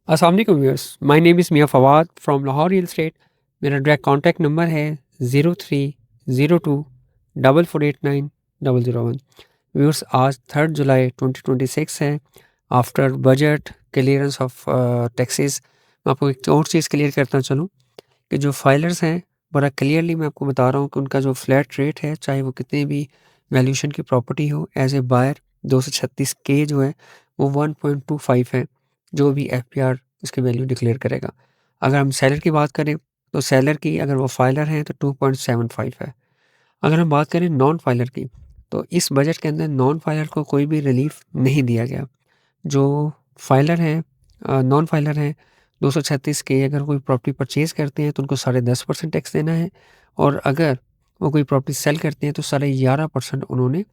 अस्सलाम वालेकुम viewers, my name is Mian Fawad from Lahore real estate. मेरा डायरेक्ट कॉन्टैक्ट नंबर है 0302 4489 001। व्यूअर्स, आज 3 जुलाई 2026 है। After budget clearance of taxes, मैं आपको एक और चीज़ क्लियर करता चलूँ कि जो फाइलर्स हैं, बड़ा क्लियरली मैं आपको बता रहा हूँ कि उनका जो फ्लैट रेट है, चाहे वो कितने भी वैल्यूएशन की प्रॉपर्टी हो, एज ए बायर 236 के जो है वो 1.25 है, जो भी एफपीआर उसकी वैल्यू डिक्लेयर करेगा। अगर हम सेलर की बात करें तो सेलर की अगर वो फाइलर हैं तो 2.75 है। अगर हम बात करें नॉन फाइलर की, तो इस बजट के अंदर नॉन फाइलर को कोई भी रिलीफ नहीं दिया गया। जो फाइलर हैं, नॉन फाइलर हैं, 236 के अगर कोई प्रॉपर्टी परचेज़ करते हैं तो उनको 10.5% टैक्स देना है, और अगर वो कोई प्रॉपर्टी सेल करते हैं तो 11.5% उन्होंने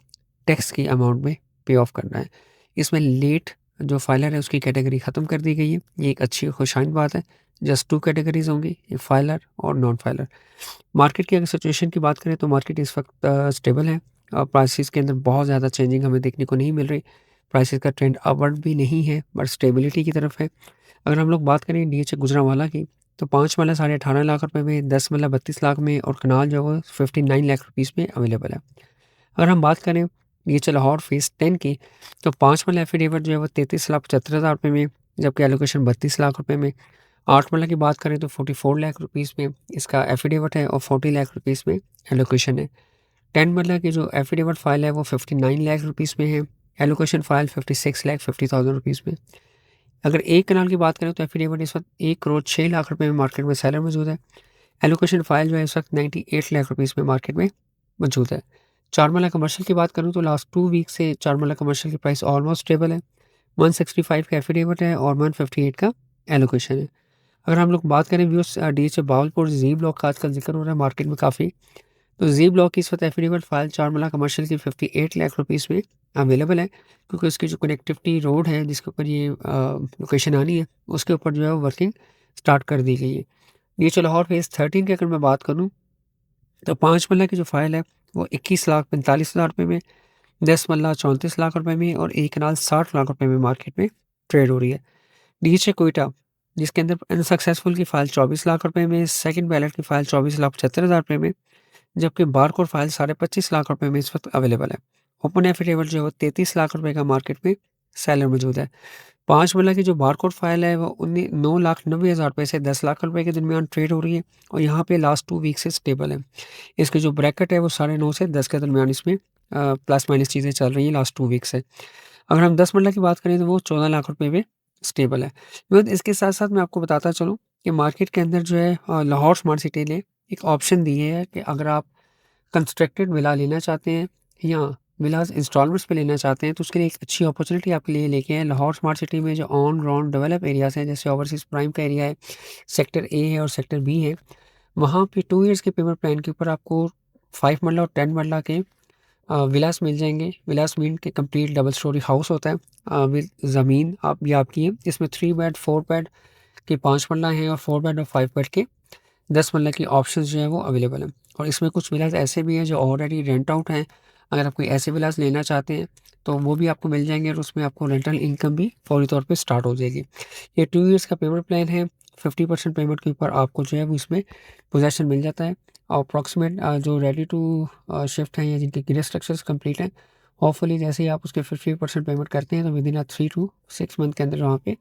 टैक्स की अमाउंट में पे ऑफ करना है। इसमें लेट जो फाइलर है उसकी कैटेगरी ख़त्म कर दी गई है। ये एक अच्छी खुशाइन बात है। जस्ट 2 कैटेगरीज़ होंगी, एक फाइलर और नॉन फाइलर। मार्केट की अगर सिचुएशन की बात करें तो मार्केट इस वक्त स्टेबल है। प्राइसेस के अंदर बहुत ज़्यादा चेंजिंग हमें देखने को नहीं मिल रही। प्राइसेस का ट्रेंड अपवर्ड भी नहीं है, बट स्टेबिलिटी की तरफ है। अगर हम लोग बात करें डीएच गुजरांवाला की, तो 5 मरला 18.5 लाख रुपए में, 10 मरला 32 लाख में, और कनाल जो है वो 59 लाख रुपीज़ में अवेलेबल है। अगर हम बात करें डीएच लाहौर फेज़ 10 की, तो 5 मरला एफिडेविट जो है वो 33,75,000 रुपए में, जबकि एलोकेशन 32 लाख रुपए में। 8 मरला की बात करें तो 44 लाख रुपीज़ में इसका एफिडेविट है और 40 लाख रुपीज़ में एलोकेशन है। 10 मरला की जो एफिडेविट फ़ाइल है वो 59 लाख रुपीज़ में है, एलोकेशन फ़ाइल 56 लाख 50,000 रुपीज़ में। अगर 1 कनाल की बात करें तो एफिडेविट इस वक्त 1 करोड़ 6 लाख रुपए में मार्केट में सेलर मौजूद है। एलोकेशन फ़ाइल जो है इस वक्त 98 लाख रुपीज़ में मार्केट में मौजूद है। 4 मरला कमर्शियल की बात करूँ तो लास्ट 2 वीक से 4 मरला कमर्शियल की प्राइस ऑलमोस्ट स्टेबल है। 165 का एफिडेविट है और 158 का एलोकेशन है। अगर हम लोग बात करें व्यूअर्स, डीएच बावलपुर जी ब्लॉक का आजकल ज़िक्र हो रहा है मार्केट में काफ़ी। तो जी ब्लॉक की इस वक्त एफिडेविट फ़ाइल 4 मरला कमर्शियल की 58 लाख रुपीज़ में अवेलेबल है, क्योंकि उसकी जो कनेक्टिविटी रोड है जिसके ऊपर ये लोकेशन आनी है, उसके ऊपर जो है वो वर्किंग स्टार्ट कर दी गई है। डीएच लाहौर फेज़ 13 की अगर मैं बात करूँ तो 5 मरला की जो फ़ाइल है वो 21,45,000 रुपए में, 10 मरला 34 लाख रुपए में, और 1 कनाल 60 लाख रुपए में मार्केट में ट्रेड हो रही है। डीएच कोयटा, जिसके अंदर अनसक्सेसफुल की फ़ाइल 24 लाख रुपए में, सेकंड बैलेट की फ़ाइल 24,75,000 रुपए में, जबकि बारकोड फ़ाइल 25.5 लाख रुपए में इस वक्त अवेलेबल है। ओपन एफिडेविट जो है वो 33 लाख रुपए का मार्केट में सेलर मौजूद है। 5 मरला की जो बारकोड फ़ाइल है वो 9,90,000 रुपए से 10 लाख रुपए के दरमियान ट्रेड हो रही है, और यहाँ पे लास्ट 2 वीक से स्टेबल है। इसकी जो ब्रैकेट है वो 9.5 से 10 के दरमियान इसमें प्लस माइनस चीज़ें चल रही हैं लास्ट 2 वीक से। अगर हम 10 मरला की बात करें तो वो 14 लाख रुपए में स्टेबल है। विद इसके साथ-साथ मैं आपको बताता चलूँ कि मार्केट के अंदर जो है लाहौर स्मार्ट सिटी ने एक ऑप्शन दी है कि अगर आप कंस्ट्रक्टेड विला लेना चाहते हैं या विलास इंस्टॉलमेंट्स पे लेना चाहते हैं, तो उसके लिए एक अच्छी अपॉर्चुनिटी आपके लिए लेके आए। लाहौर स्मार्ट सिटी में जो ऑन ग्राउंड डेवलप एरियाज़ हैं, जैसे ओवरसीज़ प्राइम का एरिया है, सेक्टर ए है और सेक्टर बी है, वहाँ पे 2 इयर्स के पेमेंट प्लान के ऊपर आपको 5 मरला और 10 मरला के विलास मिल जाएँगे। विलास मीन के कंप्लीट डबल स्टोरी हाउस होता है, विद ज़मीन आप भी आपकी है। इसमें 3 बेड, 4 बेड के 5 मरला हैं, और 4 बेड और 5 बेड के 10 मरला की ऑप्शंस जो हैं वो अवेलेबल हैं। और इसमें कुछ विलास ऐसे भी हैं जो ऑलरेडी रेंट आउट हैं। अगर आप कोई ऐसे विलास लेना चाहते हैं तो वो भी आपको मिल जाएँगे, और उसमें आपको रेंटल इनकम भी फौरी तौर पे स्टार्ट हो जाएगी। ये 2 इयर्स का पेमेंट प्लान है। 50% पेमेंट के ऊपर आपको जो है वो इसमें पोज़ेशन मिल जाता है। अप्रॉक्सिमेट जो रेडी टू शिफ्ट हैं या जिनके ग्रे स्ट्रक्चर्स कंप्लीट हैं, होपफुली जैसे ही आप उसके 50% पेमेंट करते हैं तो विदिन 3 टू 6 मंथ के अंदर वहाँ पे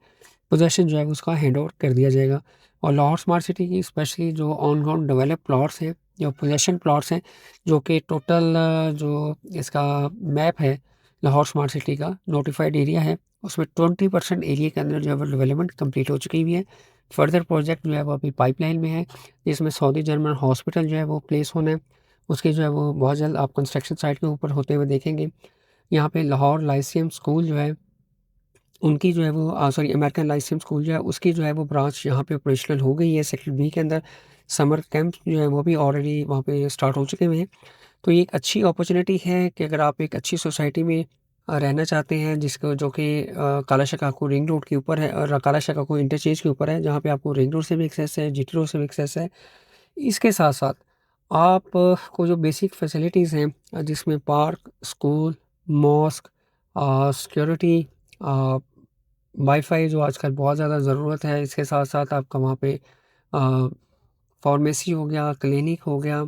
पोजेसन जो है उसका हैंड ओवर कर दिया जाएगा। और लाहौर स्मार्ट सिटी की स्पेशली जो ऑन ग्राउंड डेवलप प्लॉट्स हैं, जो पोजेसन प्लॉट्स हैं, जो कि टोटल जो इसका मैप है लाहौर स्मार्ट सिटी का नोटिफाइड एरिया है, उसमें 20% एरिया के अंदर जो है वो डेवलपमेंट कंप्लीट हो चुकी हुई है। फर्दर प्रोजेक्ट जो है वो अभी पाइपलाइन में है, जिसमें सऊदी जर्मन हॉस्पिटल जो है वो प्लेस होना है। उसकी जो है वो बहुत जल्द आप कंस्ट्रक्शन साइट के ऊपर होते हुए देखेंगे। यहाँ पे लाहौर लाइसेम स्कूल जो है उनकी जो है वो सॉरी अमेरिकन लाइसेंस स्कूल जो है उसकी जो है वो ब्रांच यहाँ पे ऑपरेशनल हो गई है सेक्टर बी के अंदर। समर कैंप जो है वो भी ऑलरेडी वहाँ पे स्टार्ट हो चुके हुए हैं। तो ये एक अच्छी अपॉर्चुनिटी है कि अगर आप एक अच्छी सोसाइटी में रहना चाहते हैं, जिसको जो कि काला शिकागो रिंग रोड के ऊपर है, और काला शिकागो इंटरचेंज के ऊपर है, जहाँ पे आपको रिंग रोड से भी एक्सेस है, जीटी रोड से भी एक्सेस है। इसके साथ-साथ आप को जो बेसिक फैसिलिटीज़ हैं, जिसमें पार्क, स्कूल, मॉस्क, सिक्योरिटी, अ वाईफ़ाई जो आजकल बहुत ज़्यादा ज़रूरत है, इसके साथ-साथ आपका वहाँ पे फ़ार्मेसी हो गया, क्लिनिक हो गया,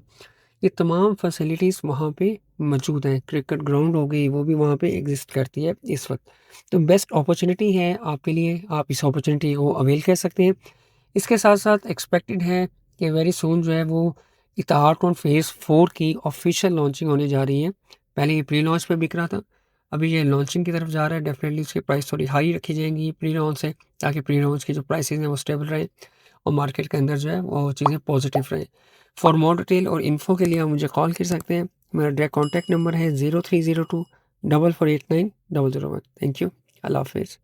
ये तमाम फैसिलिटीज़ वहाँ पे मौजूद हैं। क्रिकेट ग्राउंड हो गई, वो भी वहाँ पे एग्ज़िस्ट करती है इस वक़्त। तो बेस्ट अपॉर्च्युनिटी है आपके लिए, आप इस अपॉर्च्युनिटी को अवेल कर सकते हैं। इसके साथ-साथ एक्सपेक्टेड है कि वेरी सून जो है वो इत्तेहाड फ़ेज़ 4 की ऑफ़िशियल लॉन्चिंग होने जा रही है। पहले ये प्री लॉन्च पे बिक रहा था, अभी ये लॉन्चिंग की तरफ जा रहा है। डेफ़िनेटली उसकी प्राइस थोड़ी हाई रखी जाएँगी प्री लॉन्च से, ताकि प्री लॉन्च की जो प्राइसेज़ हैं वो स्टेबल रहें और मार्केट के अंदर जो है वो चीज़ें पॉज़िटिव रहें। फॉर मोर डिटेल और इन्फो के लिए आप मुझे कॉल कर सकते हैं। मेरा डायरेक्ट कॉन्टैक्ट नंबर है 0302 4489 001। Thank you. अल्लाह हाफ़िज़।